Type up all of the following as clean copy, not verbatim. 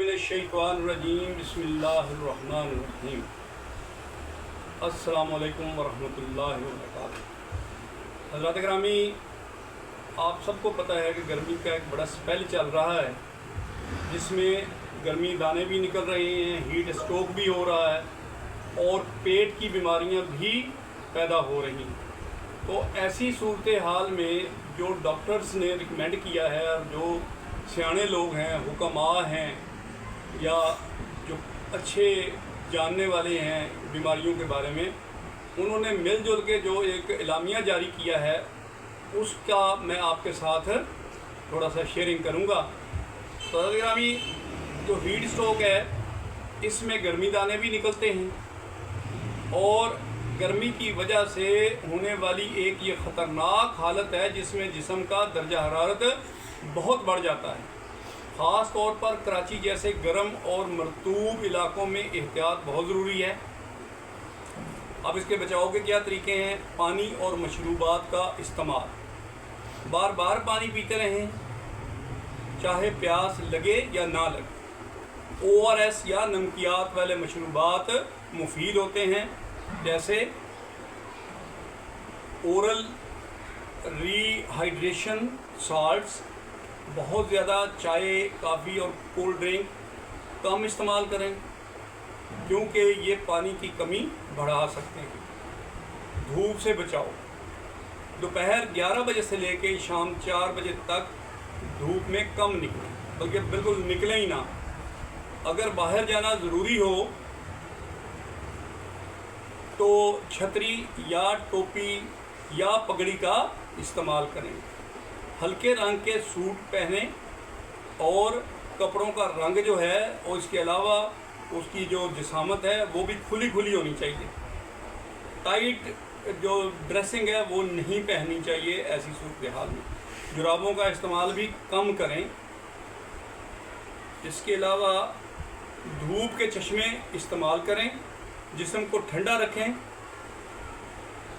मिनश्शैतानिर्रजीम बिस्मिल्लाहिर्रहमानिर्रहीम। अस्सलामु अलैकुम वरहमतुल्लाहि वबरकातुहू। हज़रात ग्रामी, आप सबको पता है कि गर्मी का एक बड़ा स्पेल चल रहा है जिसमें गर्मी दाने भी निकल रहे हैं, हीट स्ट्रोक भी हो रहा है और पेट की बीमारियां भी पैदा हो रही हैं। तो ऐसी सूरत हाल में जो डॉक्टर्स ने रिकमेंड किया है और जो सियाने लोग हैं, हुक्मा हैं या जो अच्छे जानने वाले हैं बीमारियों के बारे में, उन्होंने मिलजुल के जो एक एलामिया जारी किया है उसका मैं आपके साथ थोड़ा सा शेयरिंग करूंगा। तो अभी जो हीट स्ट्रोक है इसमें गर्मी दाने भी निकलते हैं और गर्मी की वजह से होने वाली एक ये ख़तरनाक हालत है जिसमें जिस्म का दर्जा हरारत बहुत बढ़ जाता है। ख़ास तौर पर कराची जैसे गर्म और मरतूब इलाकों में एहतियात बहुत ज़रूरी है। अब इसके बचाव के क्या तरीके हैं? पानी और मशरूबात का इस्तेमाल, बार बार पानी पीते रहें चाहे प्यास लगे या ना लगे। ORS या नमकियात वाले मशरूबात मुफीद होते हैं, जैसे ओरल रीहाइड्रेशन साल्ट्स। बहुत ज़्यादा चाय, कॉफ़ी और कोल्ड ड्रिंक कम इस्तेमाल करें क्योंकि ये पानी की कमी बढ़ा सकते हैं। धूप से बचाओ, दोपहर 11 बजे से लेकर शाम 4 बजे तक धूप में कम निकलें, बल्कि बिल्कुल निकलें ही ना। अगर बाहर जाना ज़रूरी हो तो छतरी या टोपी या पगड़ी का इस्तेमाल करें। हल्के रंग के सूट पहने और कपड़ों का रंग जो है और इसके अलावा उसकी जो जिसामत है वो भी खुली खुली होनी चाहिए। टाइट जो ड्रेसिंग है वो नहीं पहननी चाहिए ऐसी सूरत हाल में। जुराबों का इस्तेमाल भी कम करें। इसके अलावा धूप के चश्मे इस्तेमाल करें, जिस्म को ठंडा रखें।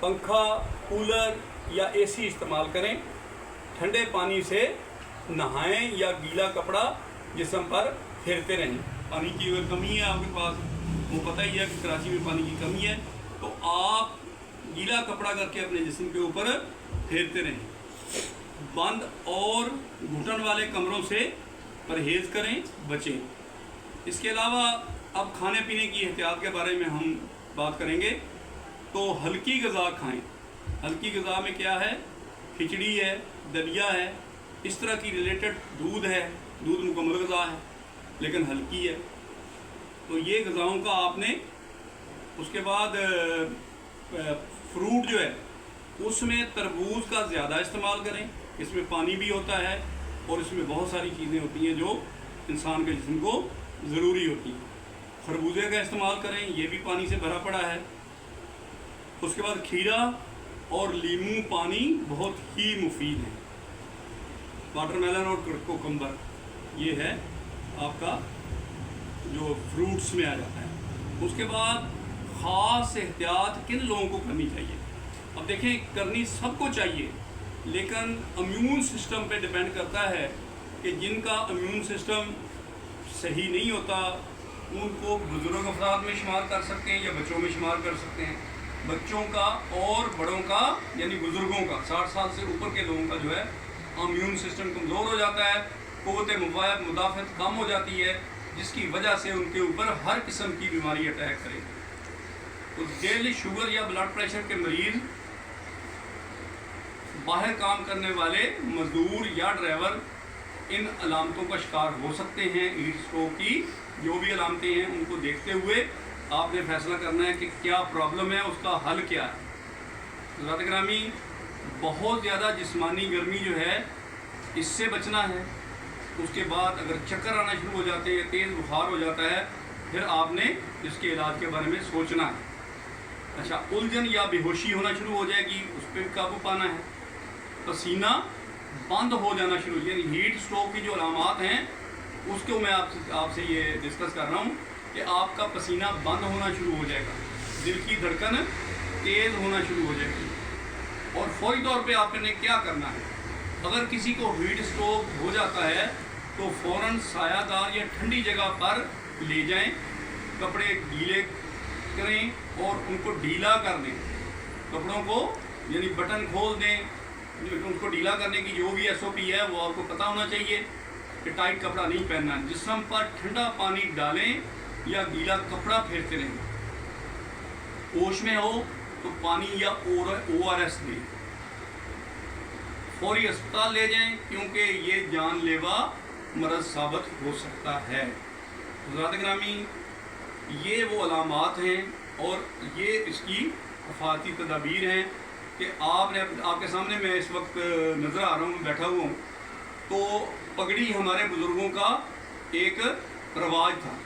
पंखा, कूलर या AC इस्तेमाल करें। ठंडे पानी से नहाएं या गीला कपड़ा जिस्म पर फेरते रहें। पानी की अगर कमी है आपके पास, वो पता ही है कि कराची में पानी की कमी है, तो आप गीला कपड़ा करके अपने जिस्म के ऊपर फेरते रहें। बंद और घुटन वाले कमरों से परहेज़ करें, बचें। इसके अलावा अब खाने पीने की एहतियात के बारे में हम बात करेंगे। तो हल्की ग़िज़ा खाएं। हल्की ग़िज़ा में क्या है? खिचड़ी है, दलिया है, इस तरह की रिलेटेड दूध है। दूध मुकम्मल ग़िज़ा है लेकिन हल्की है, तो ये ग़िज़ाओं का आपने। उसके बाद फ्रूट जो है उसमें तरबूज का ज़्यादा इस्तेमाल करें। इसमें पानी भी होता है और इसमें बहुत सारी चीज़ें होती हैं जो इंसान के जिस्म को ज़रूरी होती हैं। खरबूजे का इस्तेमाल करें, ये भी पानी से भरा पड़ा है। उसके बाद खीरा और लीमू पानी बहुत ही मुफीद है। वाटरमेलन और कोकम्बर, ये है आपका जो फ्रूट्स में आ जाता है। उसके बाद ख़ास एहतियात किन लोगों को करनी चाहिए? अब देखें, करनी सबको चाहिए लेकिन इम्यून सिस्टम पे डिपेंड करता है कि जिनका इम्यून सिस्टम सही नहीं होता उनको बुजुर्ग अफराद में शुमार कर सकते हैं या बच्चों में शुमार कर सकते हैं। बच्चों का और बड़ों का यानी बुज़ुर्गों का, 60 साल से ऊपर के लोगों का जो है इम्यून सिस्टम कमज़ोर हो जाता है, क़ुव्वत मुदाफ़त कम हो जाती है, जिसकी वजह से उनके ऊपर हर किस्म की बीमारी अटैक करे। तो दिल, शुगर या ब्लड प्रेशर के मरीज़, बाहर काम करने वाले मज़दूर या ड्राइवर इन अलामतों का शिकार हो सकते हैं। हीट स्ट्रोक की जो भी अलामतें हैं उनको देखते हुए आपने फैसला करना है कि क्या प्रॉब्लम है, उसका हल क्या है। हज़रात ग्रामी, बहुत ज़्यादा जिस्मानी गर्मी जो है इससे बचना है। उसके बाद अगर चक्कर आना शुरू हो जाते हैं, तेज़ बुखार हो जाता है, फिर आपने इसके इलाज के बारे में सोचना है। अच्छा, उलझन या बेहोशी होना शुरू हो जाएगी, उस पर भी काबू पाना है। पसीना बंद हो जाना शुरू, यानी हीट स्ट्रोक की जो अलामात हैं उसको मैं आपसे ये डिस्कस कर रहा हूँ कि आपका पसीना बंद होना शुरू हो जाएगा, दिल की धड़कन तेज़ होना शुरू हो जाएगी। और फौरी तौर पे आपने क्या करना है? अगर किसी को हीट स्ट्रोक हो जाता है تو فوراً سایہ دار یا ٹھنڈی جگہ پر لے جائیں، کپڑے گیلے کریں اور ان کو ڈھیلا کر دیں، کپڑوں کو یعنی بٹن کھول دیں، ان کو ڈھیلا کرنے کی جو بھی SOP ہے وہ آپ کو پتہ ہونا چاہیے کہ ٹائٹ کپڑا نہیں پہننا، جسم پر ٹھنڈا پانی ڈالیں یا گیلا کپڑا پھیرتے رہیں، ہوش میں ہو تو پانی یا ORS دیں، فوری اسپتال لے جائیں کیونکہ یہ جان لیوا مرض ثابت ہو سکتا ہے۔ حضرات گرامی، یہ وہ علامات ہیں اور یہ اس کی حفاظتی تدابیر ہیں کہ آپ کے سامنے میں اس وقت نظر آ رہا ہوں، بیٹھا ہوا ہوں، تو پگڑی ہمارے بزرگوں کا ایک رواج تھا۔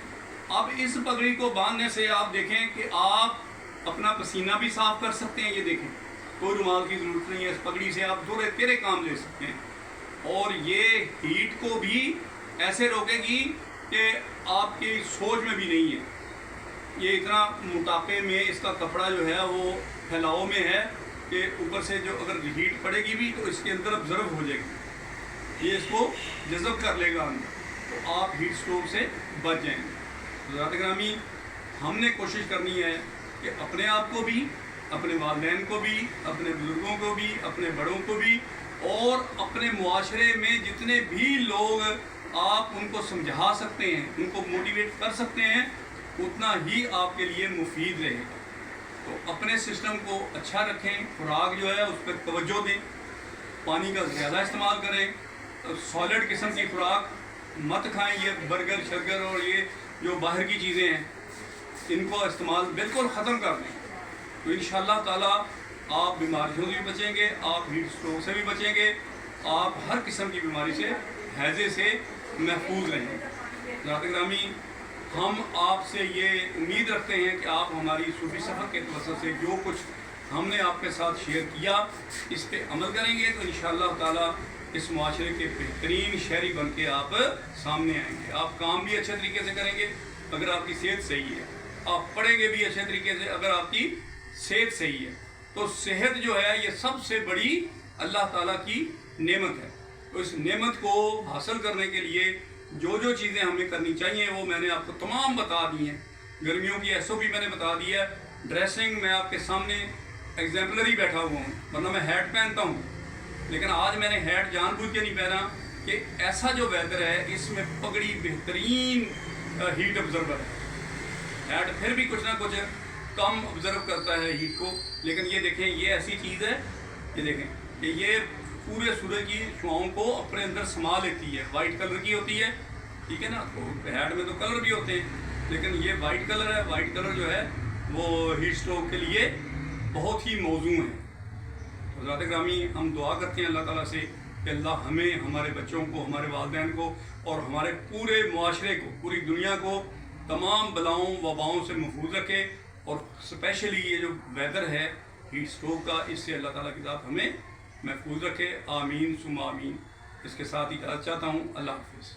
اب اس پگڑی کو باندھنے سے آپ دیکھیں کہ آپ اپنا پسینہ بھی صاف کر سکتے ہیں، یہ دیکھیں کوئی رومال کی ضرورت نہیں ہے، اس پگڑی سے آپ تیرے کام لے سکتے ہیں، اور یہ ہیٹ کو بھی ایسے روکے گی کہ آپ کی سوچ میں بھی نہیں ہے۔ یہ اتنا موٹاپے میں اس کا کپڑا جو ہے وہ پھیلاؤ میں ہے کہ اوپر سے جو اگر ہیٹ پڑے گی بھی تو اس کے اندر ابزرو ہو جائے گی، یہ اس کو جذب کر لے گا اندر، تو آپ ہیٹ اسٹروک سے بچ جائیں گے۔ حضرات گرامی، ہم نے کوشش کرنی ہے کہ اپنے آپ کو بھی، اپنے والدین کو بھی، اپنے بزرگوں کو بھی، اپنے بڑوں کو بھی، اور اپنے معاشرے میں جتنے بھی لوگ آپ ان کو سمجھا سکتے ہیں، ان کو موٹیویٹ کر سکتے ہیں، اتنا ہی آپ کے لیے مفید رہے گا۔ تو اپنے سسٹم کو اچھا رکھیں، خوراک جو ہے اس پر توجہ دیں، پانی کا زیادہ استعمال کریں، سالڈ قسم کی خوراک مت کھائیں، یہ برگر شرگر اور یہ جو باہر کی چیزیں ہیں ان کو استعمال بالکل ختم کر دیں، تو انشاءاللہ تعالیٰ آپ بیماریوں سے بھی بچیں گے، آپ ہیٹ اسٹروک سے بھی بچیں گے، آپ ہر قسم کی بیماری سے، ہیضے سے محفوظ رہیں گے۔ حضرات گرامی، ہم آپ سے یہ امید رکھتے ہیں کہ آپ ہماری صوفی سفر کے توسط سے جو کچھ ہم نے آپ کے ساتھ شیئر کیا اس پہ عمل کریں گے، تو انشاءاللہ تعالیٰ اس معاشرے کے بہترین شہری بن کے آپ سامنے آئیں گے۔ آپ کام بھی اچھے طریقے سے کریں گے اگر آپ کی صحت صحیح ہے، آپ پڑھیں گے بھی اچھے طریقے سے اگر آپ کی صحت صحیح ہے۔ تو صحت جو ہے یہ سب سے بڑی اللہ تعالیٰ کی نعمت ہے، تو اس نعمت کو حاصل کرنے کے لیے جو جو چیزیں ہمیں کرنی چاہیے وہ میں نے آپ کو تمام بتا دی ہیں۔ گرمیوں کی SOP میں نے بتا دی ہے، ڈریسنگ میں آپ کے سامنے ایگزیمپلری بیٹھا ہوا ہوں، ورنہ میں ہیٹ پہنتا ہوں، لیکن آج میں نے ہیٹ جان بوجھ کے نہیں پہنا کہ ایسا جو ویدر ہے اس میں پگڑی بہترین ہیٹ ابزرور ہے۔ ہیٹ پھر بھی کچھ نہ کچھ کم آبزرو کرتا ہے ہیٹ کو، لیکن یہ دیکھیں یہ ایسی چیز ہے، یہ دیکھیں کہ یہ پورے سورج کی شعاؤں کو اپنے اندر سما لیتی ہے، وائٹ کلر کی ہوتی ہے، ٹھیک ہے نا، تو ہیٹ میں تو کلر بھی ہوتے ہیں لیکن یہ وائٹ کلر ہے، وائٹ کلر جو ہے وہ ہیٹ اسٹروک کے لیے بہت ہی موزوں ہے۔ حضرات گرامی، ہم دعا کرتے ہیں اللہ تعالیٰ سے کہ اللہ ہمیں، ہمارے بچوں کو، ہمارے والدین کو اور ہمارے پورے معاشرے کو، پوری دنیا کو تمام بلاؤں وباؤں سے محفوظ رکھے، اور اسپیشلی یہ جو ویدر ہے ہیٹ اسٹروک کا، اس سے اللہ تعالیٰ کی ذات ہمیں محفوظ رکھے، آمین ثم آمین۔ اس کے ساتھ اجازت چاہتا ہوں، اللہ حافظ۔